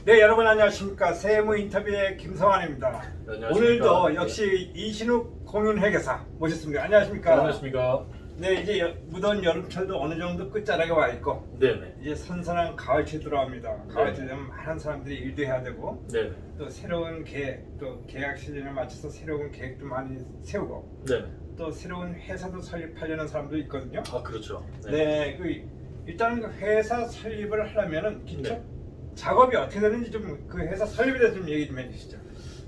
네, 여러분 안녕하십니까. 세무 인터뷰의 김성환입니다. 네, 안녕하십니까. 오늘도 역시 이신욱 공인회계사 모셨습니다. 안녕하십니까. 안녕하십니까. 네, 이제 무더운 여름철도 어느 정도 끝자락에 와 있고 네네. 이제 선선한 가을철 들어갑니다. 가을철 네. 되면 많은 사람들이 일도 해야 되고 네네. 또 새로운 계획, 또 계약 시즌에 맞춰서 새로운 계획도 많이 세우고 네네. 또 새로운 회사도 설립하려는 사람도 있거든요. 아 그렇죠. 네, 일단 그 회사 설립을 하려면은 기초 네. 작업이 어떻게 되는지 좀 그 회사 설립에 대해서 좀 얘기 좀 해주시죠.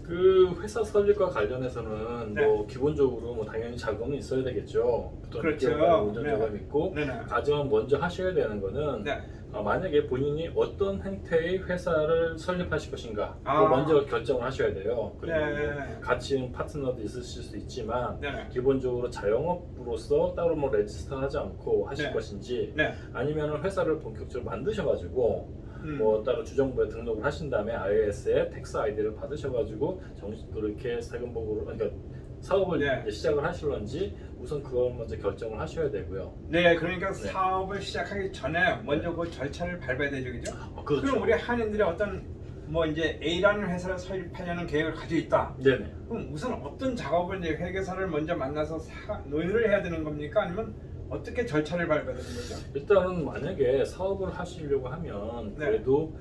그 회사 설립과 관련해서는 네. 뭐 기본적으로 뭐 당연히 자금은 있어야 되겠죠. 또 그렇죠. 운전 네. 자금 있고. 네네. 가장 먼저 하셔야 되는 거는 네. 만약에 본인이 어떤 형태의 회사를 설립하실 것인가 아. 그거 먼저 결정을 하셔야 돼요. 그리고 네. 뭐 같이 있는 파트너도 있으실 수 있지만 네네. 기본적으로 자영업으로서 따로 뭐 레지스터하지 않고 하실 네. 것인지 네. 아니면 회사를 본격적으로 만드셔가지고 뭐 따로 주정부에 등록을 하신 다음에 IRS에 텍스 아이디를 받으셔가지고 정식 그렇게 세금복으로 그러니까 사업을 네. 이제 시작을 하실런지 우선 그걸 먼저 결정을 하셔야 되고요. 네, 그러니까 네. 사업을 시작하기 전에 먼저 그 절차를 밟아야 되죠, 그죠? 그렇죠. 그럼 우리 한인들이 어떤 뭐 이제 A라는 회사를 설립하려는 계획을 가지고 있다. 네네. 그럼 우선 어떤 작업을 이제 회계사를 먼저 만나서 논의를 해야 되는 겁니까? 아니면 어떻게 절차를 밟아야 되는 거죠? 일단은 만약에 사업을 하시려고 하면 네. 그래도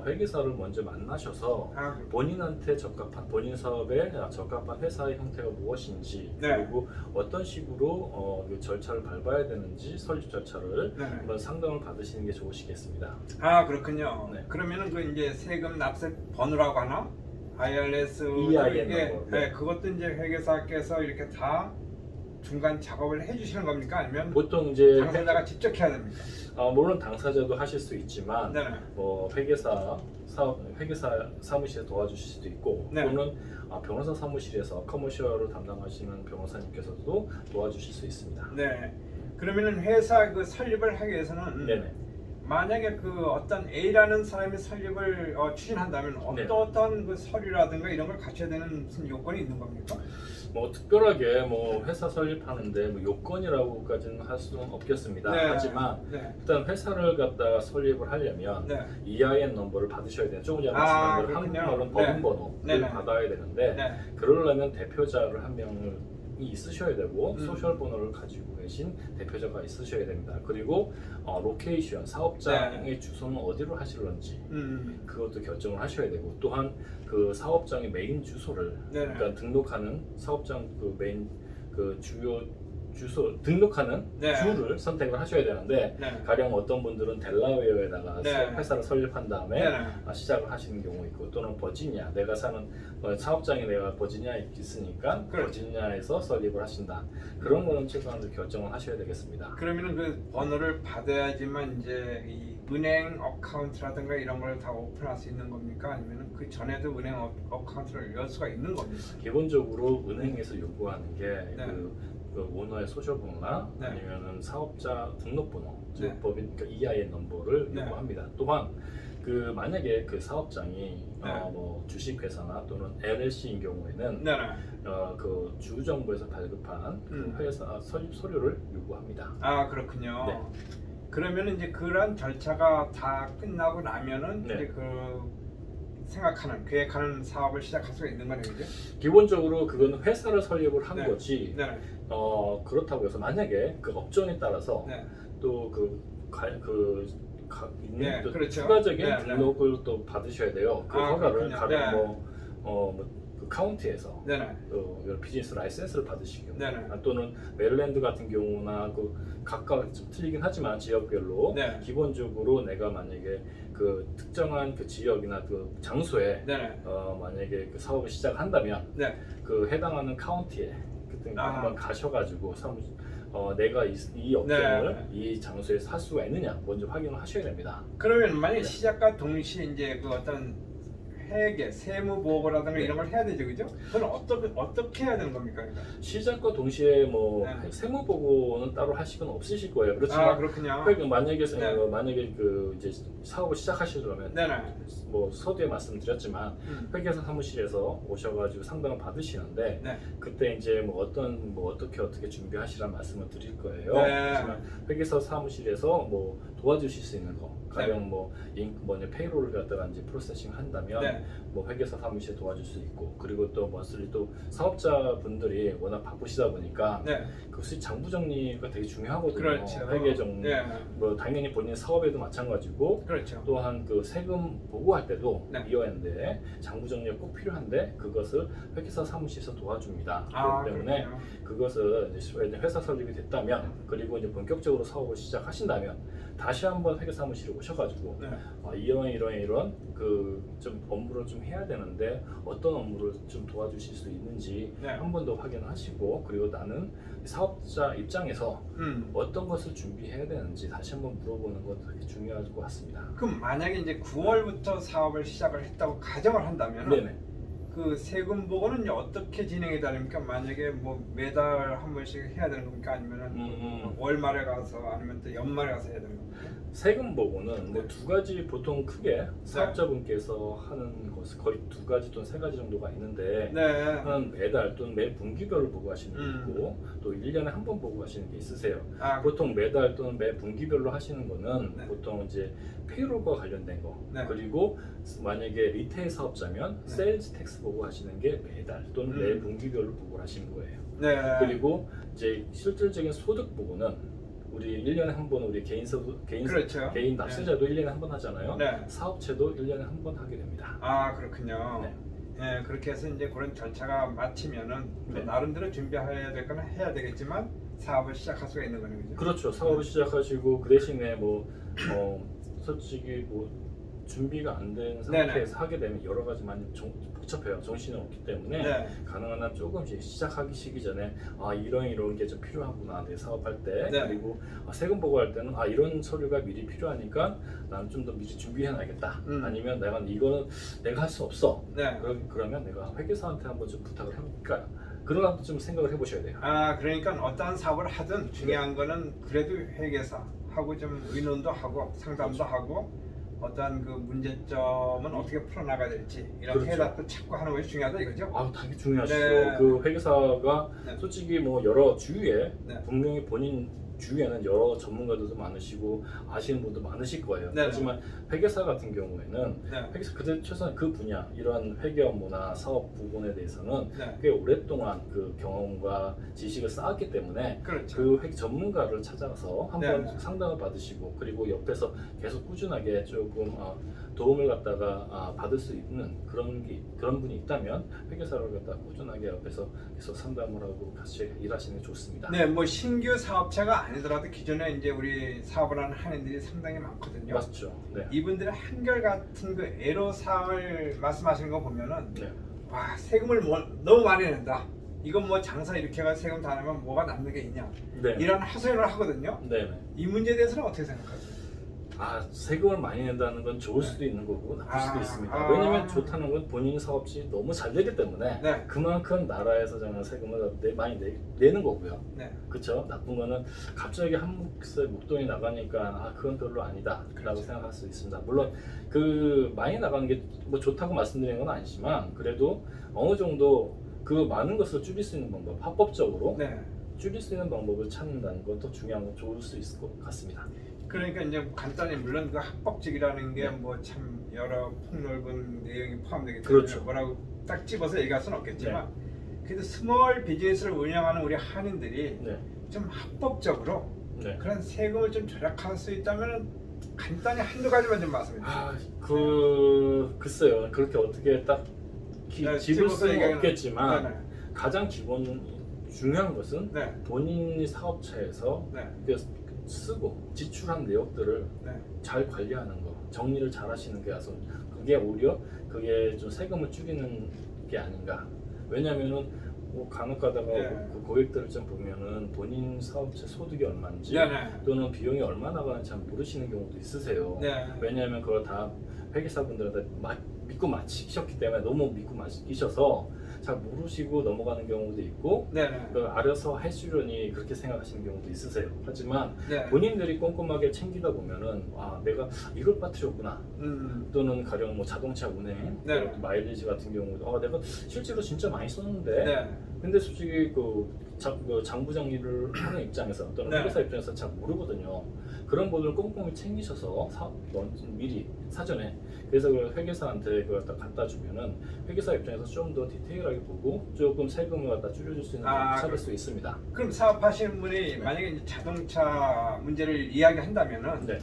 회계사를 먼저 만나셔서 아, 본인한테 적합한 본인 사업에 적합한 회사의 형태가 무엇인지 네. 그리고 어떤 식으로 그 절차를 밟아야 되는지 설립 절차를 네. 한번 상담을 받으시는 게 좋으시겠습니다. 아, 그렇군요. 네. 그러면은 그 이제 세금 납세 번호라고 하나? IRS EIN 이게 넘버. 네, 그것도 이제 회계사께서 이렇게 다 중간 작업을 해주시는 겁니까? 아니면 보통 이제 당사자가 직접 해야 됩니까? 물론 당사자도 하실 수 있지만 네. 뭐 회계사 사무실에 도와주실 수도 있고 네. 또는 변호사 사무실에서 커머셜을 담당하시는 변호사님께서도 도와주실 수 있습니다. 네. 그러면은 회사 그 설립을 하기 위해서는 네네. 만약에 그 어떤 A라는 사람이 설립을 추진한다면 네. 어떤 그 서류라든가 이런 걸 갖춰야 되는 무슨 요건이 있는 겁니까? 뭐 특별하게 뭐 회사 설립하는데 뭐 요건이라고까지는 할 수는 없겠습니다. 네. 하지만 네. 일단 회사를 갖다가 설립을 하려면 네. EIN 넘버를 받으셔야 돼요. 조금 전에 아, 말씀드린 그렇군요. 한국말로는 네. 법인번호를 네네. 받아야 되는데 네. 그러려면 대표자를 한 명을 있으셔야 되고 소셜 음. 번호를 가지고 계신 대표자가 있으셔야 됩니다. 그리고 로케이션 사업장의 네. 주소는 어디로 하실런지 음. 그것도 결정을 하셔야 되고 또한 그 사업장의 메인 주소를 네네. 그러니까 등록하는 사업장 그 메인 그 주요 주소 등록하는 네. 주를 선택을 하셔야 되는데 네. 가령 어떤 분들은 델라웨어에다가 네. 회사를 설립한 다음에 네네. 시작을 하시는 경우 있고 또는 버지니아 내가 사는 사업장이 내가 버지니아에 있으니까 그렇죠. 버지니아에서 설립을 하신다 그런 거는 최소한 결정을 하셔야 되겠습니다. 그러면은 그 번호를 받아야지만 이제 이 은행 어카운트라든가 이런 걸 다 오픈할 수 있는 겁니까? 아니면은 그 전에도 은행 어카운트를 열 수가 있는 겁니까? 기본적으로 은행에서 요구하는 게 네. 그 오너의 소셜번호나 네. 아니면은 사업자 등록번호, 즉 네. 법인 그러니까 EIN 넘버를 네. 요구합니다. 또한 그 만약에 그 사업장이 네. 뭐 주식회사나 또는 LLC인 경우에는 네네. 그 주정부에서 발급한 그 회사 설립 서류를 요구합니다. 아, 그렇군요. 네. 그러면은 이제 그런 절차가 다 끝나고 나면은 네. 이제 그 계획하는 사업을 시작할 수가 있는 거네요, 그죠? 기본적으로 그거는 회사를 설립을 한 네. 거지. 네네. 그렇다고 해서 만약에 그 업종에 따라서 네. 또 있는 네, 또 그렇죠. 추가적인 네, 네. 등록을 또 받으셔야 돼요. 그 아, 허가를 그렇군요. 가령 네. 그 카운티에서 네네. 이런 비즈니스 라이센스를 받으시기 경우 네네. 또는 메릴랜드 같은 경우나 그 각각 좀 틀리긴 하지만 지역별로 네. 기본적으로 내가 만약에 그 특정한 그 지역이나 그 장소에 네네. 만약에 그 사업을 시작한다면 네. 그 해당하는 카운티에 그때 아. 한번 가셔가지고 내가 이 업종을 네. 이 장소에서 할 수가 있느냐 먼저 확인을 하셔야 됩니다. 그러면 만약 네. 시작과 동시에 이제 그 어떤 회계, 세무 보고라든가 네. 이런 걸 해야 되죠, 그죠? 그건 어떻게 해야 되는 겁니까, 그러니까? 시작과 동시에 뭐 네. 세무 보고는 따로 하실 건 없으실 거예요. 그렇지만 아, 그렇군요. 만약에 네. 그 이제 사업을 시작하시려면 네네. 뭐 서두에 말씀드렸지만 음. 회계사 사무실에서 오셔가지고 상담을 받으시는데 네. 그때 이제 뭐 어떻게 준비하시란 말씀을 드릴 거예요. 네. 하지만 회계사 사무실에서 뭐 도와주실 수 있는 거 가령 뭐냐 페이롤을 갖다가 이제 프로세싱 한다면 네. 뭐 회계사 사무실에 도와줄 수 있고, 그리고 또 또 사업자분들이 워낙 바쁘시다 보니까 네. 그 수익 장부 정리가 되게 중요하거든요. 그렇죠. 회계 정리. 네. 뭐 당연히 본인 사업에도 마찬가지고 그렇죠. 또한 그 세금 보고할 때도 네. 이어인데 장부 정리가 꼭 필요한데 그것을 회계사 사무실에서 도와줍니다. 아, 그렇기 때문에 그렇군요. 그것을 이제 회사 설립이 됐다면, 그리고 이제 본격적으로 사업을 시작하신다면 다시 한번 회계 사무실에 오셔가지고 네. 이런 그 좀 업무를 좀 해야 되는데 어떤 업무를 좀 도와주실 수 있는지 네. 한 번 더 확인하시고, 그리고 나는 사업자 입장에서 어떤 것을 준비해야 되는지 다시 한번 물어보는 것도 되게 중요할 것 같습니다. 그럼 만약에 이제 9월부터 사업을 시작을 했다고 가정을 한다면 네네. 그 세금 보고는 이제 어떻게 진행이 되니까, 만약에 뭐 매달 한 번씩 해야 되는 겁니까, 아니면은 월말에 가서, 아니면 또 연말에 가서 해야 되는 겁니까? 세금 보고는 뭐 네. 두 가지, 보통 크게 사업자분께서 하는 것은 거의 두 가지 또는 세 가지 정도가 있는데, 네. 하나는 매달 또는 매 분기별로 보고하시는 게 있고, 또 1년에 한 번 보고하시는 게 있으세요. 아, 보통 매달 또는 매 분기별로 하시는 거는 네. 보통 이제 페이롤과 관련된 거, 네. 그리고 만약에 리테일 사업자면 네. 세일즈 텍스 보고하시는 게 매달 또는 매 분기별로 보고를 하시는 거예요. 네. 그리고 이제 실질적인 소득 보고는 우리 1년에 한 번, 우리 그렇죠. 개인 납세자도 1년에 한 번 하잖아요. 네. 사업체도 1년에 한 번 하게 됩니다. 아, 그렇군요. 네. 예, 그렇게 해서 이제 그런 절차가 마치면은 또 네. 나름대로 준비해야 될 거는 해야 되겠지만 사업을 시작할 수가 있는 거는 거죠. 그렇죠. 사업을 시작하시고 그 대신에 솔직히 준비가 안 된 상태에서 하게 되면 여러 가지 많이 복잡해요. 정신이 없기 때문에 네. 가능한 한 조금씩 시작하기 시기 전에 이런 게 좀 필요하구나, 내 사업할 때. 네. 그리고 세금 보고할 때는 이런 서류가 미리 필요하니까 나는 좀 더 미리 준비해 놔야겠다. 아니면 이거는 내가 할 수 없어. 네. 그러면 내가 회계사한테 한번 좀 부탁을 해볼까. 그런 좀 생각을 해보셔야 돼요. 아, 그러니까 어떠한 사업을 하든 중요한 거는 그래도 회계사하고 좀 의논도 하고 상담도 하고, 어떠한 그 문제점은 어떻게 풀어나가야 될지 이런 그렇죠. 해답도 찾고 하는 것이 중요하다 이거죠. 당연히 중요하시죠. 네. 그 회계사가 네. 솔직히 여러 주위에 네. 분명히 본인 주위에는 여러 전문가들도 많으시고 아시는 분도 많으실 거예요. 네. 하지만 회계사 같은 경우에는 네. 회계사 최소한 그 분야, 이런 회계 업무나 사업 부분에 대해서는 네. 꽤 오랫동안 그 경험과 지식을 쌓았기 때문에 그렇죠. 그 회계 전문가를 찾아서 한번 네. 상담을 받으시고, 그리고 옆에서 계속 꾸준하게 조금 도움을 갖다가 받을 수 있는 그런 분이 있다면 회계사를 갖다가 꾸준하게 옆에서 계속 상담을 하고 같이 일하시는 게 좋습니다. 네, 뭐 신규 사업체가 아니더라도 기존에 이제 우리 사업을 하는 한인들이 상당히 많거든요. 맞죠. 네. 이분들의 한결같은 그 애로사항을 말씀하시는 거 보면은 네. 와, 세금을 너무 많이 낸다. 이건 뭐 장사 이렇게 해서 세금 다 내면 뭐가 남는 게 있냐. 네. 이런 하소연을 하거든요. 네. 이 문제에 대해서는 어떻게 생각하세요? 세금을 많이 낸다는 건 좋을 수도 있는 거고 나쁠 수도 있습니다. 아. 왜냐면 좋다는 건 본인 사업이 너무 잘 되기 때문에 네. 그만큼 나라에서 저는 세금을 많이 내는 거고요. 네. 그렇죠. 나쁜 거는 갑자기 한 몫의 목돈이 나가니까 그건 별로 아니다라고 그렇죠. 생각할 수 있습니다. 물론 그 많이 나가는 게 뭐 좋다고 말씀드리는 건 아니지만, 그래도 어느 정도 그 많은 것을 줄일 수 있는 방법, 합법적으로 네. 줄일 수 있는 방법을 찾는다는 것도 좋을 수 있을 것 같습니다. 그러니까 이제 간단히 물론 그 합법적이라는 게 네. 뭐 참 여러 폭넓은 내용이 포함되기 때문에 그렇죠. 뭐라고 딱 집어서 얘기할 수는 없겠지만, 그래도 스몰 비즈니스를 운영하는 우리 한인들이 네. 좀 합법적으로 네. 그런 세금을 좀 절약할 수 있다면 간단히 한두 가지만 좀 말씀해 주세요. 글쎄요. 그렇게 어떻게 딱 네, 집을 집어서 수는 얘기하는- 없겠지만 네네. 가장 중요한 것은 네. 본인이 사업체에서 네. 쓰고 지출한 내역들을 네. 잘 관리하는 거, 정리를 잘 하시는 게 그게 오히려 그게 좀 세금을 줄이는 게 아닌가. 왜냐면은 간혹 가다가 네. 그 고객들을 좀 보면은 본인 사업체 소득이 얼마인지 네네. 또는 비용이 얼마 나가는지 잘 모르시는 경우도 있으세요. 네. 왜냐하면 그걸 다 회계사분들한테 믿고 맡기셨기 때문에, 너무 믿고 맡기셔서 잘 모르시고 넘어가는 경우도 있고 네네. 그 알아서 해주려니 그렇게 생각하시는 경우도 있으세요. 하지만 네. 본인들이 꼼꼼하게 챙기다 보면은 아 내가 이걸 빠뜨렸구나. 또는 가령 뭐 자동차 운행, 네. 또 마일리지 같은 경우도 아 내가 실제로 진짜 많이 썼는데 네. 근데 솔직히 그 장부장 일을 하는 입장에서 또는 네. 회계사 입장에서 잘 모르거든요. 그런 부분을 꼼꼼히 챙기셔서 미리 사전에 그래서 그 회계사한테 그걸 갖다 주면은 회계사 입장에서 좀 더 디테일하게 보고 조금 세금을 갖다 줄여줄 수 있는 방법을 찾을 수 있습니다. 그럼 사업하시는 분이 만약에 이제 자동차 문제를 이야기한다면은 네.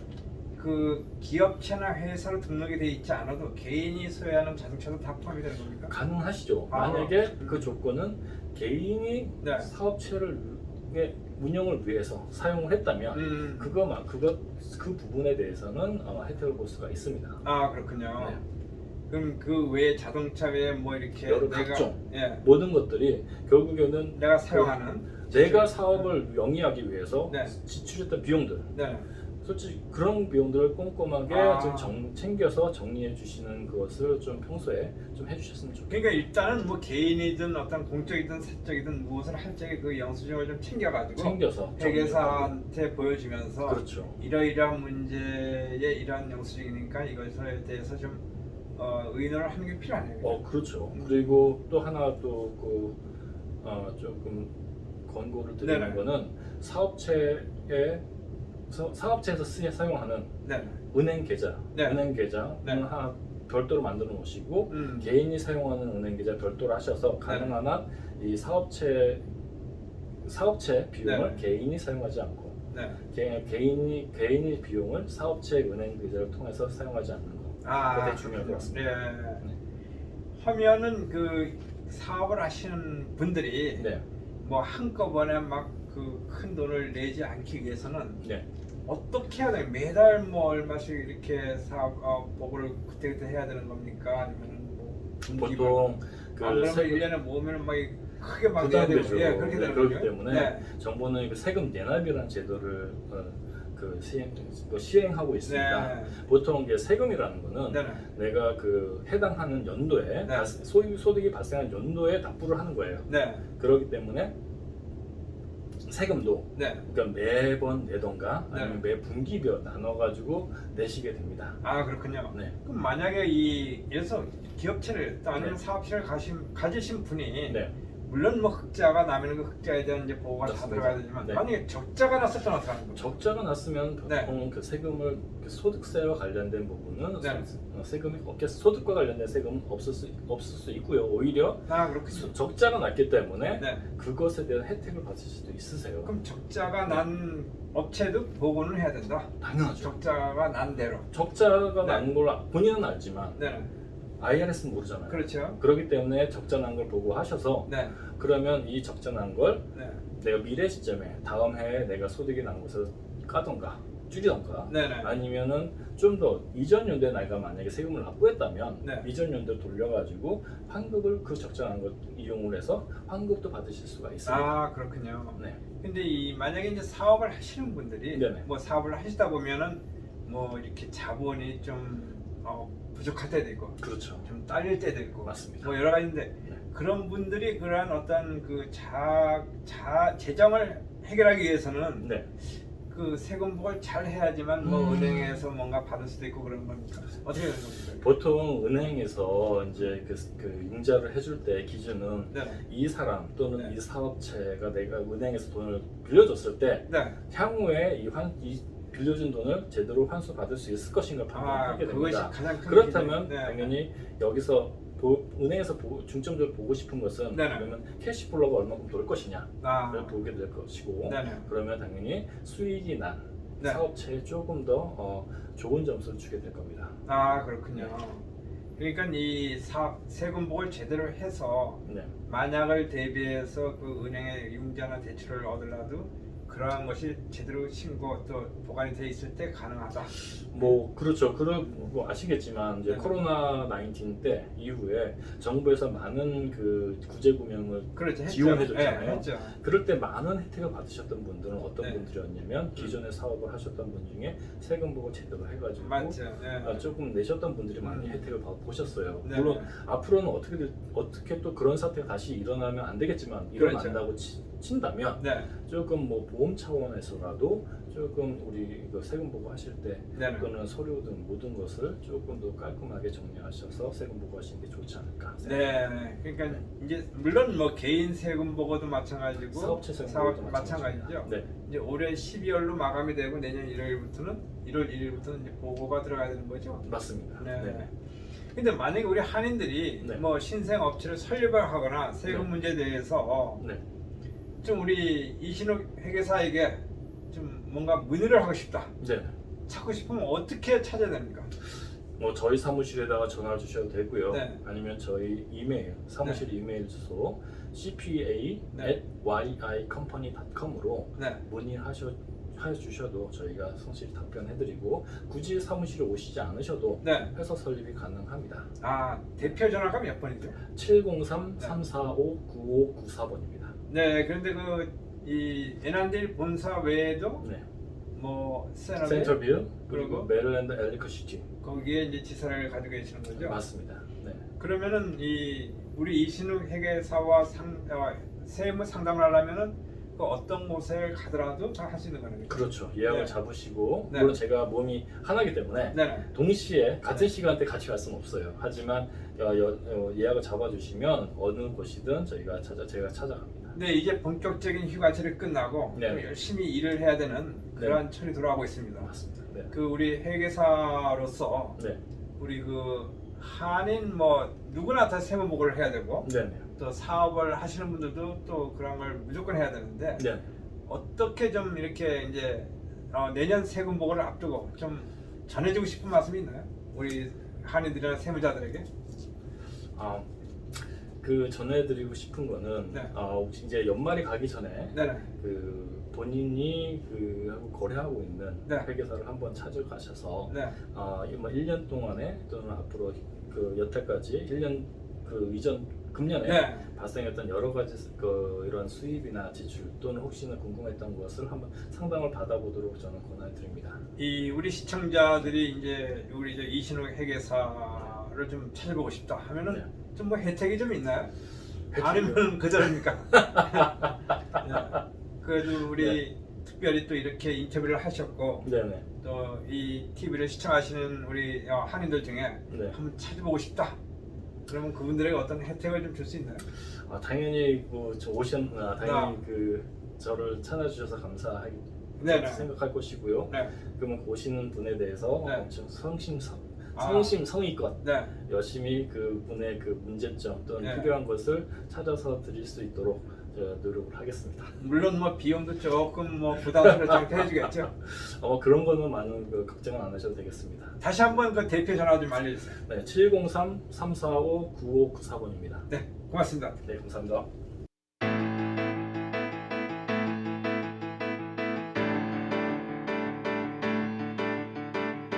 그 기업체나 회사로 등록이 돼 있지 않아도 개인이 소유하는 자동차도 다 포함이 되는 겁니까? 가능하시죠. 아, 만약에 그 조건은 개인이 네. 사업체를 운영을 위해서 사용을 했다면 그 부분에 대해서는 혜택을 볼 수가 있습니다. 아 그렇군요. 네. 그럼 그 외에 자동차 외에 뭐 이렇게 여러 내가 각종 예, 모든 것들이 결국에는 내가 사용하는 내가 사업을 영위하기 위해서 네. 지출했던 비용들 네. 솔직히 그런 비용들을 꼼꼼하게 아. 좀 챙겨서 정리해 주시는 것을 좀 평소에 좀 해주셨으면 좋겠어요. 그러니까 일단은 뭐 개인이든 어떤 공적이든 사적이든 무엇을 할 적에 그 영수증을 좀 챙겨가지고 챙겨서 회계사한테 보여주면서 그렇죠. 이러이러한 문제에 이러한 영수증이니까 이것에 대해서 좀 의논을 하는 게 필요하네요. 그렇죠. 그리고 또 하나 또 조금 권고를 드리는 네네. 거는 사업체에서 사용하는 네. 은행 계좌, 네. 은행 계좌는 네. 하나 별도로 만들어 놓으시고 음. 개인이 사용하는 은행 계좌 별도로 하셔서 가능한 한 이 사업체 비용을 네. 개인이 사용하지 않고 네. 개인이 비용을 사업체 은행 계좌를 통해서 사용하지 않는 거. 그게 되게 중요할 것 같습니다. 네. 하면은 그 사업을 하시는 분들이 네. 뭐 한꺼번에 막 그 큰 돈을 내지 않기 위해서는 네. 어떻게 해야 돼요? 매달 뭐 얼마씩 이렇게 사업 보고를 그때그때 해야 되는 겁니까? 아니면 뭐 보통 안 그러면 세금 1년에 모으면 막 크게 막 내야 되고 부담되죠. 예, 그렇게 되는 그렇기 거죠? 때문에 네. 정부는 그 세금 내납이라는 제도를 시행하고 있습니다. 네. 보통 이게 세금이라는 거는 네네. 내가 그 해당하는 연도에 네. 소득이 발생한 연도에 납부를 하는 거예요. 네. 그렇기 때문에 세금도 네. 그러니까 매번 내던가 네. 아니면 매 분기별 나눠가지고 내시게 됩니다. 아 그렇군요. 네. 그럼 만약에 예서 기업체를 또 아니면 네. 사업체를 가지신 분이 네. 물론 뭐 흑자가 나면 그 흑자에 대한 이제 보고가 다 맞습니다. 들어가야 되지만 네. 만약에 적자가 났을 때는 어떻게 하는 겁니까? 적자가 났으면 네. 보통 그 세금을 소득세와 관련된 부분은 네. 세금이 소득과 관련된 세금은 없을 수 있고요. 오히려 아 그렇군요. 적자가 났기 때문에 네. 그것에 대한 혜택을 받을 수도 있으세요. 그럼 적자가 난 업체도 보고는 해야 된다. 당연하죠. 적자가 난 대로. 적자가 네. 난 걸 본인은 알지만 네. IRS는 모르잖아요. 그렇죠. 그렇기 때문에 적자 난 걸 보고하셔서 네. 그러면 이 적자 난 걸 네. 내가 미래 시점에 다음 해에 내가 소득이 난 것을 까던가 줄이던가 네네. 아니면은 좀 더 이전 연도에 내가 만약에 세금을 납부했다면 네. 이전 연도 돌려가지고 환급을 그 적자 난 걸 이용을 해서 환급도 받으실 수가 있습니다. 아 그렇군요. 네. 근데 만약에 이제 사업을 하시는 분들이 네네. 뭐 사업을 하시다 보면은 뭐 이렇게 자본이 좀 부족할 때도 있고 그렇죠. 좀 딸릴 때도 있고 맞습니다. 뭐 여러 가지인데 네. 그런 분들이 그러한 어떤 그 재정을 해결하기 위해서는 네. 그 세금 보고를 잘 해야지만 뭐 음. 은행에서 뭔가 받을 수도 있고 그런 겁니까? 어떻게 되는 겁니까? 보통 은행에서 이제 그 융자를 해줄 때 기준은 네. 이 사람 또는 네. 이 사업체가 내가 은행에서 돈을 빌려줬을 때 네. 향후에 이 빌려준 돈을 제대로 환수 받을 수 있을 것인가 판단하게 그것이 됩니다. 가장 큰 그렇다면 기준. 네. 당연히 여기서 은행에서 중점적으로 보고 싶은 것은 네네. 그러면 캐시플로우가 얼마큼 돌 것이냐를 아, 보게 될 것이고 네네. 그러면 당연히 수익이 난 네. 사업체에 조금 더 좋은 점수를 주게 될 겁니다. 아 그렇군요. 그러니까 이 세금 보고를 제대로 해서 네. 만약을 대비해서 그 은행의 융자나 대출을 얻으려도 그러한 것이 제대로 신고 또 보관이 돼 있을 때 가능하다. 뭐 그렇죠. 뭐 아시겠지만 이제 네. 코로나 19 때 이후에 정부에서 많은 그 구제 구명을 그렇죠. 했죠. 지원해줬잖아요. 네, 했죠. 그럴 때 많은 혜택을 받으셨던 분들은 어떤 네. 분들이었냐면 기존에 사업을 하셨던 분 중에 세금 보고 제대로 해가지고 맞죠. 네. 조금 내셨던 분들이 많이 혜택을 보셨어요. 네. 물론 앞으로는 어떻게 또 그런 사태가 다시 일어나면 안 되겠지만 일어난다고 친다면 네. 조금 뭐 보험 차원에서라도 조금 우리 그 세금 보고하실 때 네. 또는 서류 등 모든 것을 조금 더 깔끔하게 정리하셔서 세금 보고하시는 게 좋지 않을까 네. 그러니까 이제 물론 뭐 개인 세금 보고도 마찬가지고 사업체 세금 사업 보고도 마찬가지죠. 네. 이제 올해 12월로 마감이 되고 내년 1월 1일부터는 이제 보고가 들어가야 되는 거죠. 맞습니다. 네. 근데 만약에 우리 한인들이 네. 뭐 신생 업체를 설립을 하거나 세금 네. 문제에 대해서 네. 좀 우리 이신욱 회계사에게 좀 뭔가 문의를 하고 싶다. 네. 찾고 싶으면 어떻게 찾아야 됩니까? 뭐 저희 사무실에다가 전화를 주셔도 되고요. 네. 아니면 저희 이메일, 사무실 이메일 주소 cpa@yicompany.com으로 네. 문의하셔주셔도 저희가 성실히 답변해드리고 굳이 사무실에 오시지 않으셔도 네. 회사 설립이 가능합니다. 아, 대표 전화가 몇 번이죠? 703-345-9594번입니다. 네, 그런데 이 에난딜 본사 외에도 네. 뭐 센터빌 그리고 그리고 메릴랜드 엘리커시티 거기에 이제 지사를 가지고 계시는 거죠? 맞습니다. 네. 그러면은 우리 이신욱 회계사와 세무 상담을 하려면은 그 어떤 곳에 가더라도 다 할 수 있는 거는 그렇죠. 예약을 네. 잡으시고 네. 물론 제가 몸이 하나이기 때문에 네. 동시에 같은 시간대 같이 갈 수는 없어요. 하지만 예약을 잡아주시면 어느 곳이든 제가 찾아갑니다. 네, 이제 본격적인 휴가철이 끝나고 네. 또 열심히 일을 해야 되는 그러한 철이 돌아오고 있습니다. 맞습니다. 네. 그 우리 회계사로서 네. 우리 그 한인 뭐 누구나 다 세무 보고를 해야 되고 네. 또 사업을 하시는 분들도 또 그런 걸 무조건 해야 되는데 네. 어떻게 좀 이렇게 이제 내년 세금 보고를 앞두고 좀 전해주고 싶은 말씀이 있나요? 우리 한인들이나 세무자들에게? 그 전해드리고 싶은 거는 네. 혹시 이제 연말이 가기 전에 네네. 그 본인이 하고 거래하고 있는 네. 회계사를 한번 찾아가셔서 네. 뭐 1년 동안에 또는 앞으로 그 여태까지 1년 그 이전 금년에 네. 발생했던 여러 가지 이런 수입이나 지출 또는 혹시나 궁금했던 것을 한번 상담을 받아보도록 저는 권해드립니다. 이 우리 시청자들이 이제 우리 이신욱 회계사를 좀 찾아보고 싶다 하면은 네. 좀 뭐 혜택이 좀 있나요? 혜택이요? 아니면 그대로입니까? 네. 그래도 우리 특별히 또 이렇게 인터뷰를 하셨고 네네. 또 이 TV를 시청하시는 우리 한인들 중에 네. 한번 찾아보고 싶다. 그러면 그분들에게 어떤 혜택을 좀 줄 수 있나요? 당연히 당연히 저를 찾아주셔서 감사하게 네네. 생각할 것이고요. 네. 그러면 오시는 분에 대해서 네. 엄청 성심성의껏 네. 열심히 그 분의 그 문제점 또는 네. 필요한 것을 찾아서 드릴 수 있도록 제가 노력을 하겠습니다. 물론 뭐 비용도 조금 뭐 부담스럽지 않게 해주겠죠. 그런 거는 많은 걱정은 안 하셔도 되겠습니다. 다시 한번 그 대표 전화 좀 알려주세요. 네, 703-345-9594번입니다. 네, 고맙습니다. 네, 감사합니다.